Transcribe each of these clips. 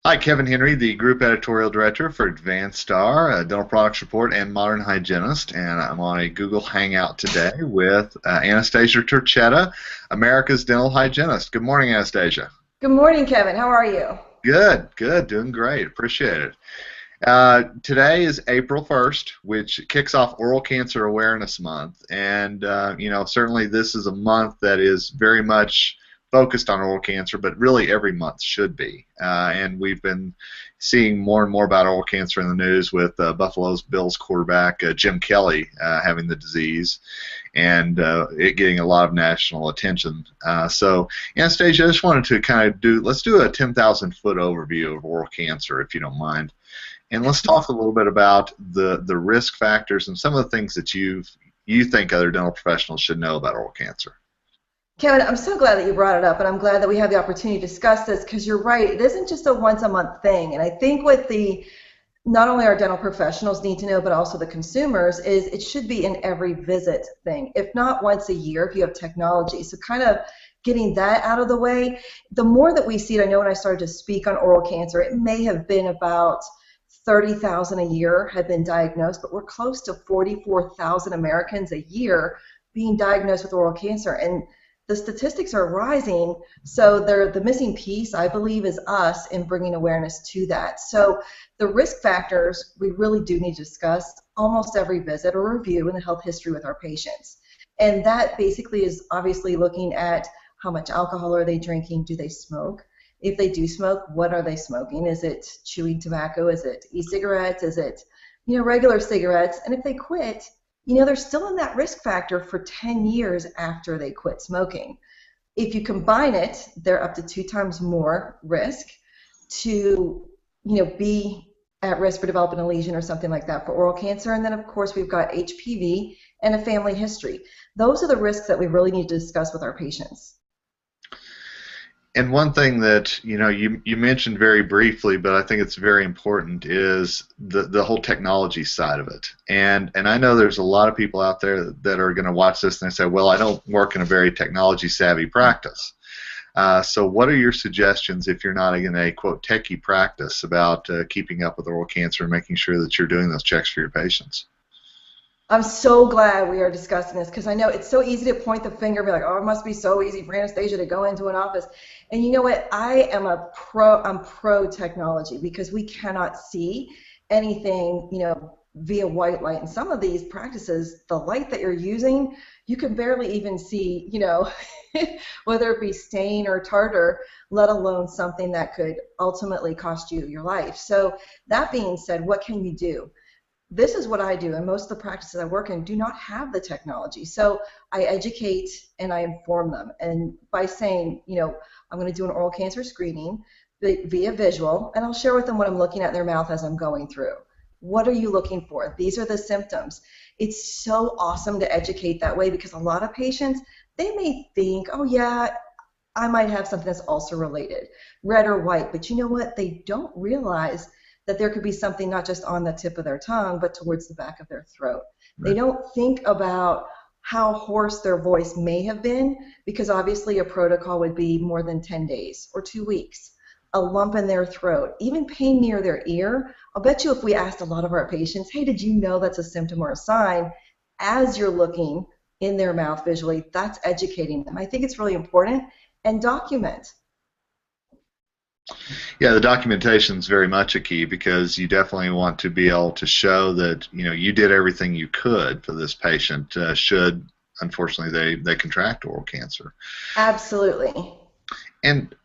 Hi, Kevin Henry, the Group Editorial Director for Advanstar, a dental products report and modern hygienist, and I'm on a Google Hangout today with Anastasia Turchetta, America's dental hygienist. Good morning, Anastasia. Good morning, Kevin. How are you? Good, good, doing great. Appreciate it. Today is April 1st, which kicks off Oral Cancer Awareness Month. And, certainly this is a month that is very much focused on oral cancer, but really every month should be. And we've been seeing more and more about oral cancer in the news with Buffalo's Bills quarterback Jim Kelly having the disease and it getting a lot of national attention. So, Anastasia, I just wanted to let's do a 10,000-foot overview of oral cancer, if you don't mind. And let's talk a little bit about the risk factors and some of the things that you think other dental professionals should know about oral cancer. Kevin, I'm so glad that you brought it up, and I'm glad that we have the opportunity to discuss this because you're right. It isn't just a once-a-month thing. And I think what not only our dental professionals need to know, but also the consumers, is it should be an every visit thing, if not once a year if you have technology. So kind of getting that out of the way, the more that we see it, I know when I started to speak on oral cancer, it may have been about 30,000 a year had been diagnosed, but we're close to 44,000 Americans a year being diagnosed with oral cancer. And the statistics are rising, so the missing piece, I believe, is us in bringing awareness to that. So the risk factors we really do need to discuss almost every visit or review in the health history with our patients. And that basically is obviously looking at how much alcohol are they drinking, do they smoke? If they do smoke, what are they smoking? Is it chewing tobacco? Is it e-cigarettes? Is it, regular cigarettes? And if they quit, they're still in that risk factor for 10 years after they quit smoking. If you combine it, they're up to 2 times more risk to, be at risk for developing a lesion or something like that for oral cancer. And then, of course, we've got HPV and a family history. Those are the risks that we really need to discuss with our patients. And one thing that you mentioned very briefly, but I think it's very important, is the whole technology side of it. And I know there's a lot of people out there that are going to watch this and they say, well, I don't work in a very technology savvy practice. So what are your suggestions if you're not in a quote techie practice about keeping up with oral cancer and making sure that you're doing those checks for your patients? I'm so glad we are discussing this because I know it's so easy to point the finger and be like, oh, it must be so easy for Anastasia to go into an office. And you know what? I'm pro technology because we cannot see anything, via white light. And some of these practices, the light that you're using, you can barely even see, whether it be stain or tartar, let alone something that could ultimately cost you your life. So that being said, what can you do? This is what I do, and most of the practices I work in do not have the technology. So I educate and I inform them. And by saying, I'm going to do an oral cancer screening via visual, and I'll share with them what I'm looking at in their mouth as I'm going through. What are you looking for? These are the symptoms. It's so awesome to educate that way because a lot of patients, they may think, oh yeah, I might have something that's ulcer related, red or white, but you know what? They don't realize that there could be something not just on the tip of their tongue, but towards the back of their throat. They Right. don't think about how hoarse their voice may have been, because obviously a protocol would be more than 10 days or 2 weeks. A lump in their throat, even pain near their ear. I'll bet you if we asked a lot of our patients, hey, did you know that's a symptom or a sign? As you're looking in their mouth visually, that's educating them. I think it's really important. And document. Yeah, the documentation is very much a key because you definitely want to be able to show that you did everything you could for this patient should unfortunately they contract oral cancer. Absolutely. And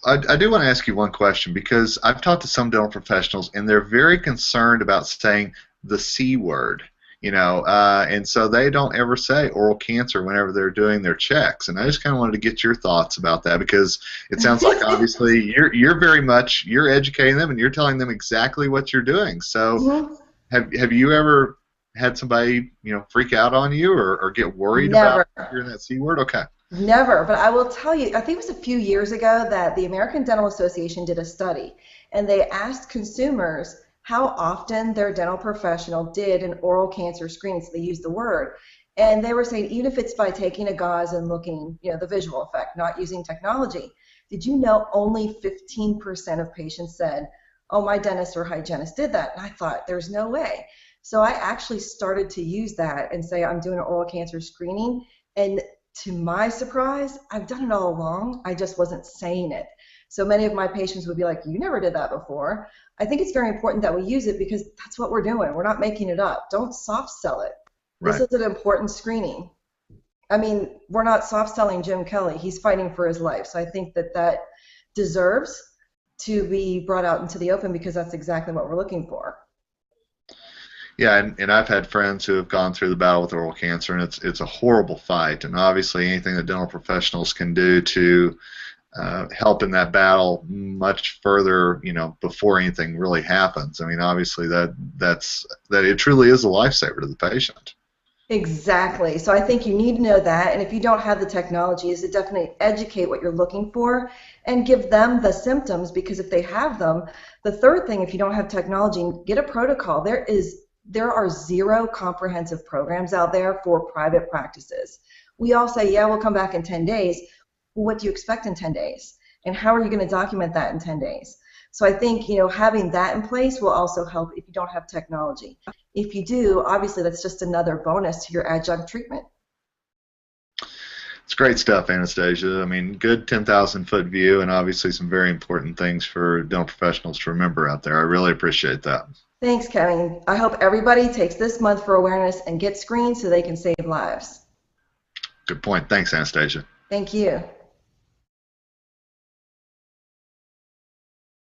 I do want to ask you one question because I've talked to some dental professionals and they're very concerned about saying the C word. And so they don't ever say oral cancer whenever they're doing their checks. And I just kind of wanted to get your thoughts about that because it sounds like obviously you're educating them and you're telling them exactly what you're doing. So Mhm. have you ever had somebody freak out on you or get worried about Never. hearing that C word? Okay. Never, but I will tell you, I think it was a few years ago that the American Dental Association did a study, and they asked consumers how often their dental professional did an oral cancer screening, so they used the word. And they were saying even if it's by taking a gauze and looking, the visual effect, not using technology, Did you know only 15% of patients said, oh, my dentist or hygienist did that? And I thought, there's no way. So I actually started to use that and say, I'm doing an oral cancer screening. And to my surprise, I've done it all along. I just wasn't saying it. So many of my patients would be like, you never did that before. I think it's very important that we use it because that's what we're doing. We're not making it up. Don't soft sell it. This Right. is an important screening. I mean, we're not soft selling Jim Kelly. He's fighting for his life. So I think that that deserves to be brought out into the open because that's exactly what we're looking for. Yeah, and I've had friends who have gone through the battle with oral cancer, and it's a horrible fight. And obviously, anything that dental professionals can do to help in that battle much further, before anything really happens. I mean, obviously that it truly is a lifesaver to the patient. Exactly. So I think you need to know that. And if you don't have the technology, is to definitely educate what you're looking for and give them the symptoms because if they have them, the third thing, if you don't have technology, get a protocol. There are zero comprehensive programs out there for private practices. We all say, yeah, we'll come back in 10 days. Well, what do you expect in 10 days? And how are you going to document that in 10 days? So I think, having that in place will also help if you don't have technology. If you do, obviously that's just another bonus to your adjunct treatment. It's great stuff, Anastasia. I mean, good 10,000-foot view, and obviously some very important things for dental professionals to remember out there. I really appreciate that. Thanks, Kevin. I hope everybody takes this month for awareness and gets screened so they can save lives. Good point. Thanks, Anastasia. Thank you.